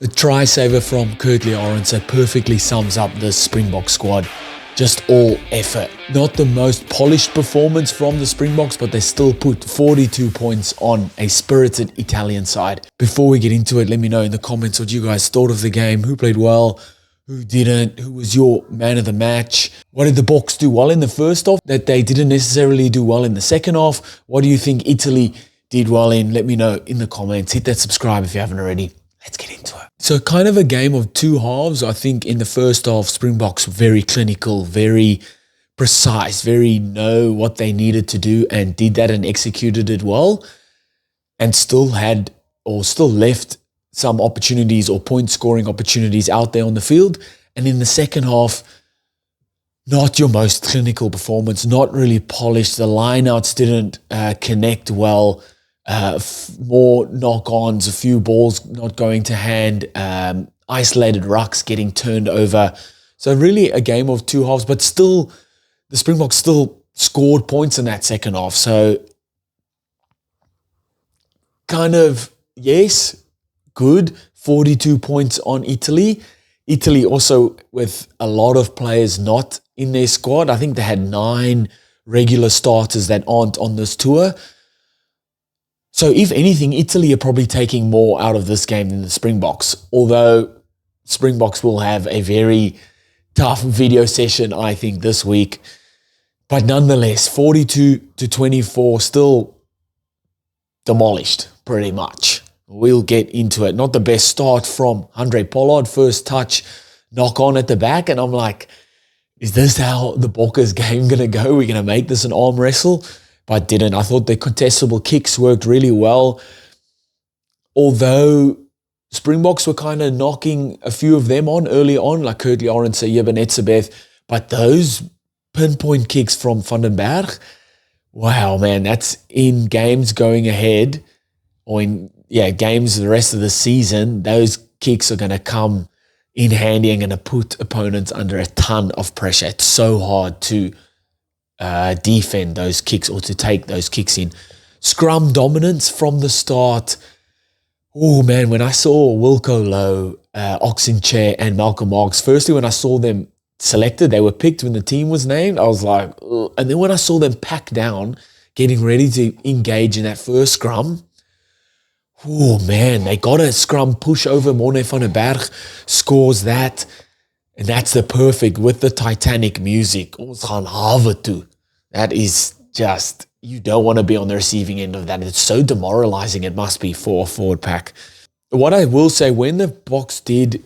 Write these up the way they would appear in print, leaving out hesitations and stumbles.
The try saver from Kurtley Arendse perfectly sums up this Springbok squad. Just all effort. Not the most polished performance from the Springboks, but they still put 42 points on a spirited Italian side. Before we get into it, let me know in the comments what you guys thought of the game. Who played well? Who didn't? Who was your man of the match? What did the Boks do well in the first half that they didn't necessarily do well in the second half? What do you think Italy did well in? Let me know in the comments. Hit that subscribe if you haven't already. Let's get into it. So kind of a game of two halves. I think in the first half, Springboks were very clinical, very precise, very know what they needed to do and did that and executed it well, and still left some opportunities or point scoring opportunities out there on the field. And in the second half, not your most clinical performance, not really polished. The lineouts didn't connect well. More knock-ons, a few balls not going to hand, isolated rucks getting turned over. So really a game of two halves, but still the Springboks still scored points in that second half. So kind of, yes, good, 42 points on Italy. Italy also with a lot of players not in their squad. I think they had 9 regular starters that aren't on this tour. So if anything, Italy are probably taking more out of this game than the Springboks, although Springboks will have a very tough video session, I think, this week. But nonetheless, 42-24, still demolished, pretty much. We'll get into it. Not the best start from Andre Pollard, first touch, knock on at the back, and I'm like, is this how the Bokkers game going to go? We're going to make this an arm wrestle? But didn't. I thought the contestable kicks worked really well. Although Springboks were kind of knocking a few of them on early on, like Kurtley Arendse, Etzebeth. But those pinpoint kicks from Van den Berg, wow, man, that's in games going ahead, or in games the rest of the season, those kicks are going to come in handy and going to put opponents under a ton of pressure. It's so hard to defend those kicks or to take those kicks in. Scrum dominance from the start. Oh man, when I saw Wilco Low, Oxenchair and Malcolm Marks, firstly when I saw them selected, they were picked when the team was named, I was like, ugh. And then when I saw them pack down, getting ready to engage in that first scrum, oh man, they got a scrum push over. Morne van den Berg scores that. And that's the perfect, with the Titanic music. Ons gaan hawe toe. That is just, you don't want to be on the receiving end of that. It's so demoralizing it must be for a forward pack. What I will say, when the Boks did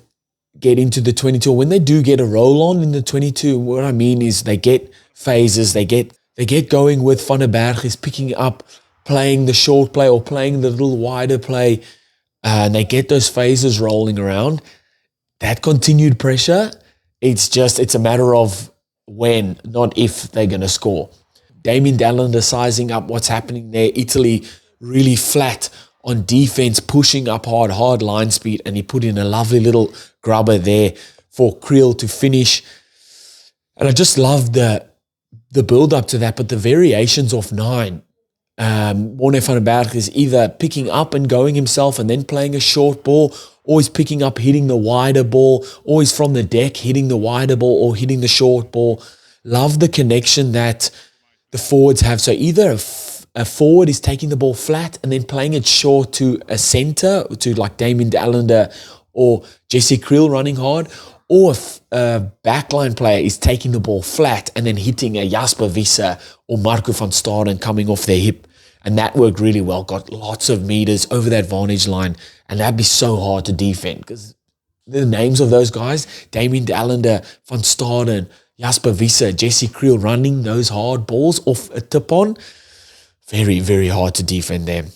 get into the 22, when they do get a roll on in the 22, what I mean is they get phases, they get going with Van den Berg is picking up, playing the short play or playing the little wider play, and they get those phases rolling around. That continued pressure, it's a matter of when, not if they're going to score. Damien Dallander sizing up what's happening there. Italy really flat on defense, pushing up hard line speed, and he put in a lovely little grubber there for Creel to finish. And I just love the build up to that, but the variations of 9. Morne van den Berg is either picking up and going himself and then playing a short ball, or he's picking up, hitting the wider ball, or he's from the deck hitting the wider ball or hitting the short ball. Love the connection that the forwards have. So either a forward is taking the ball flat and then playing it short to a center, to like Damien Dallander or Jesse Creel running hard, or a backline player is taking the ball flat and then hitting a Jasper Visser or Marco van Staden coming off their hip. And that worked really well. Got lots of meters over that vantage line. And that'd be so hard to defend because the names of those guys, Damien Dallander, Van Staden, Jasper Visser, Jesse Creel, running those hard balls off a tip-on, very, very hard to defend them.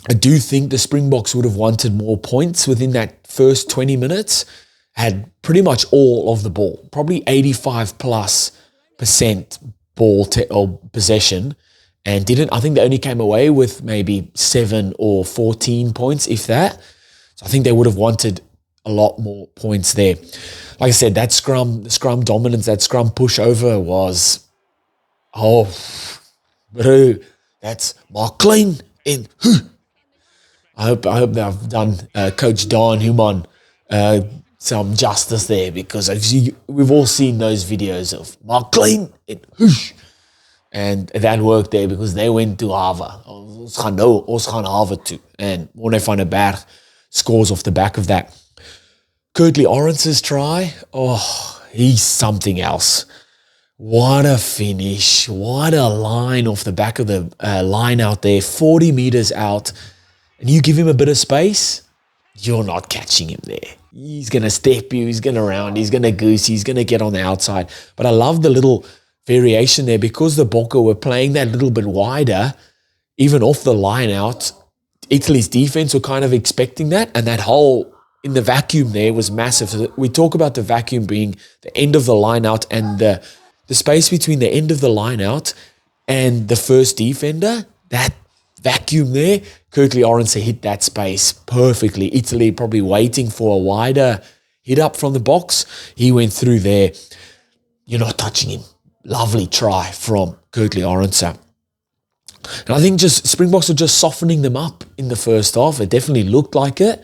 I do think the Springboks would have wanted more points within that first 20 minutes. Had pretty much all of the ball, probably 85+% ball or possession, and I think they only came away with maybe 7 or 14 points, if that. So I think they would have wanted a lot more points there. Like I said, the scrum dominance, that scrum pushover was, bro, that's Mark Klein in. I hope they've done Coach Don Human some justice there, because we've all seen those videos of Mark Clean and whoosh, and that worked there because they went to Harvard. Ons gaan Harvard too, and Morne van der Berg scores off the back of that. Kurtley Orance's try, he's something else. What a finish. What a line off the back of the line out there, 40 meters out. And you give him a bit of space, you're not catching him there. He's going to step you, he's going to round, he's going to goose, he's going to get on the outside. But I love the little variation there, because the Bokke were playing that little bit wider, even off the line out. Italy's defense were kind of expecting that, and that hole in the vacuum there was massive. So we talk about the vacuum being the end of the line out, and the space between the end of the line out and the first defender, that vacuum there, Kurtley Orance hit that space perfectly. Italy probably waiting for a wider hit up from the box. He went through there. You're not touching him. Lovely try from Kurtley Orance. And I think just Springboks were just softening them up in the first half. It definitely looked like it.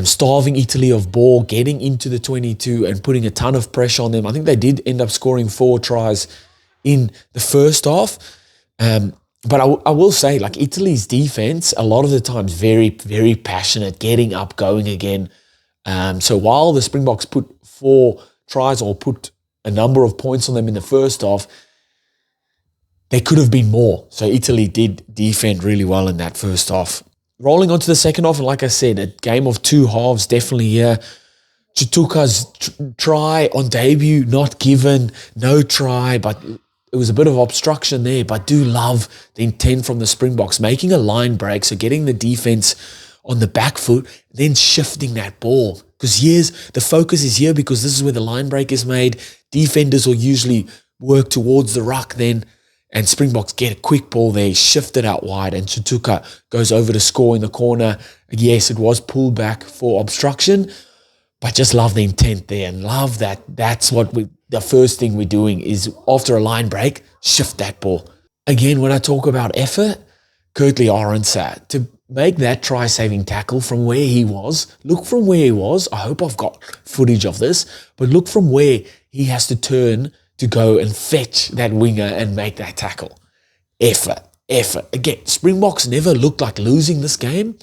Starving Italy of ball, getting into the 22 and putting a ton of pressure on them. I think they did end up scoring 4 tries in the first half. But I will say, like, Italy's defense, a lot of the times very, very passionate, getting up, going again. So while the Springboks put 4 tries or put a number of points on them in the first half, there could have been more. So Italy did defend really well in that first half. Rolling on to the second half, and like I said, a game of 2 halves definitely here. Chituka's try on debut, not given, no try, but it was a bit of obstruction there. But do love the intent from the Springboks, making a line break, so getting the defense on the back foot, then shifting that ball. Because the focus is here, because this is where the line break is made. Defenders will usually work towards the ruck then, and Springboks get a quick ball there, shift it out wide, and Chituka goes over to score in the corner. Yes, it was pulled back for obstruction, but just love the intent there, and love that. That's what the first thing we're doing is, after a line break, shift that ball. Again, when I talk about effort, Kurtley Orance, to make that try-saving tackle from where he was, look from where he was. I hope I've got footage of this, but look from where he has to turn to go and fetch that winger and make that tackle. Effort. Again, Springboks never looked like losing this game,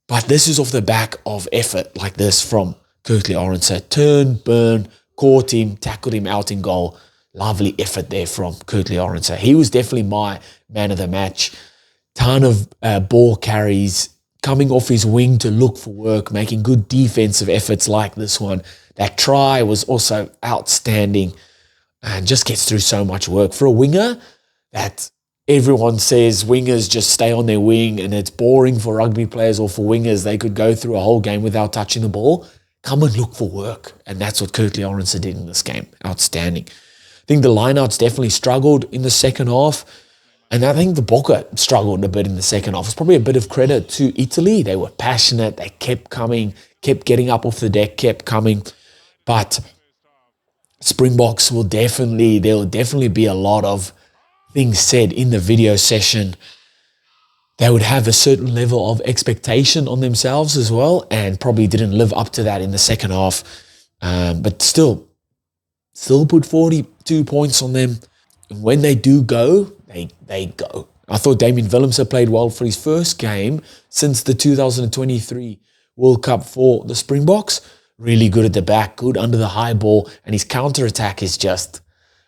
but this is off the back of effort like this from Kurtley Orance. Turn, burn, caught him, tackled him out in goal. Lovely effort there from Kurtley Orance. He was definitely my man of the match. Ton of ball carries, coming off his wing to look for work, making good defensive efforts like this one. That try was also outstanding, and just gets through so much work. For a winger, that everyone says wingers just stay on their wing and it's boring for rugby players, or for wingers, they could go through a whole game without touching the ball. Come and look for work. And that's what Kurtley Orance did in this game. Outstanding. I think the lineouts definitely struggled in the second half. And I think the Bokke struggled a bit in the second half. It's probably a bit of credit to Italy. They were passionate. They kept coming, kept getting up off the deck, kept coming. But Springboks there'll definitely be a lot of things said in the video session. They would have a certain level of expectation on themselves as well, and probably didn't live up to that in the second half. But still put 42 points on them. And when they do go, they go. I thought Damien Willemse played well for his first game since the 2023 World Cup for the Springboks. Really good at the back, good under the high ball, and his counter-attack is just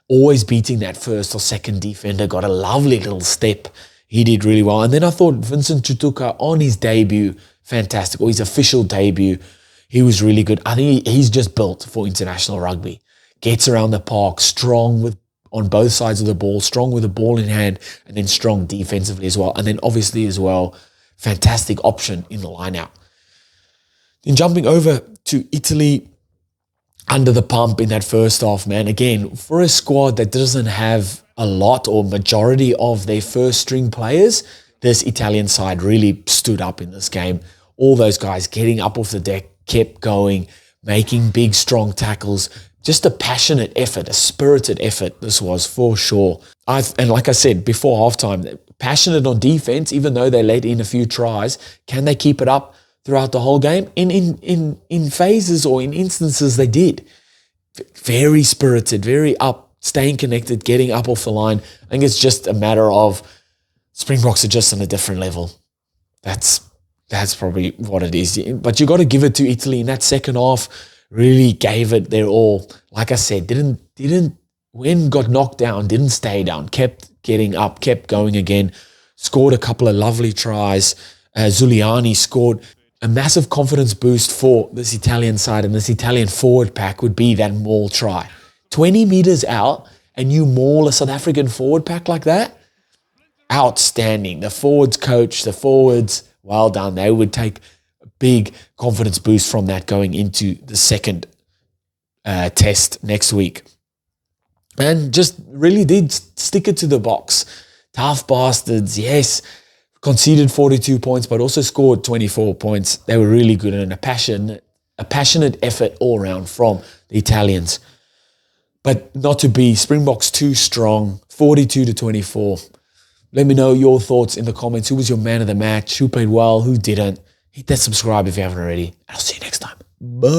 always beating that first or second defender. Got a lovely little step. He did really well. And then I thought Vincent Chituka on his debut, fantastic, or his official debut, he was really good. I think he's just built for international rugby. Gets around the park, strong on both sides of the ball, strong with the ball in hand, and then strong defensively as well. And then obviously as well, fantastic option in the line-out. Then jumping over to Italy, under the pump in that first half, man. Again, for a squad that doesn't have a lot or majority of their first string players, this Italian side really stood up in this game. All those guys getting up off the deck, kept going, making big, strong tackles. Just a passionate effort, a spirited effort this was for sure. And like I said, before halftime, passionate on defense, even though they let in a few tries. Can they keep it up throughout the whole game? In phases or in instances, they did. Very spirited, very up, staying connected, getting up off the line. I think it's just a matter of Springboks are just on a different level. That's probably what it is. But you got to give it to Italy in that second half. Really gave it their all. Like I said, when got knocked down, didn't stay down, kept getting up, kept going again, scored a couple of lovely tries. Zuliani scored a massive confidence boost for this Italian side, and this Italian forward pack would be that maul try. 20 meters out, and you maul a South African forward pack like that? Outstanding. The forwards coach, the forwards, well done. They would take a big confidence boost from that going into the second test next week. And just really did stick it to the Boks. Tough bastards, yes. Conceded 42 points, but also scored 24 points. They were really good and a passionate effort all around from the Italians. But not to be. Springboks too strong, 42-24. Let me know your thoughts in the comments. Who was your man of the match? Who played well? Who didn't? Hit that subscribe if you haven't already. And I'll see you next time. Bye.